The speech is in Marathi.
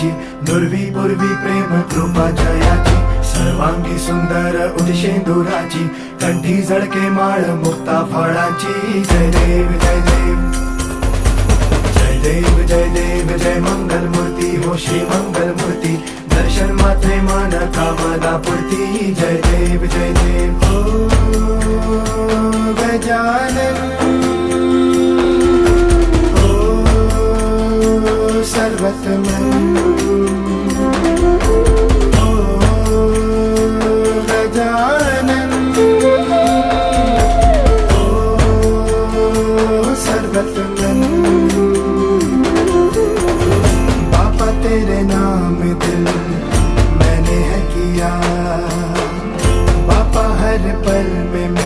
जयाची, दुर्वी पूर्वी प्रेम कृपा जयाची, सर्वांगी सुंदर उदिशेंदुराची, कंठी झळके माळ मुक्ता फळाची. जय देव जय देव जय देव जय देव जय मंगल मूर्ती हो श्री मंगल मूर्ती, दर्शन मात्रे मन कामना पूर्ती. जय देव जय देव हो गजानन हो सर्वतमन.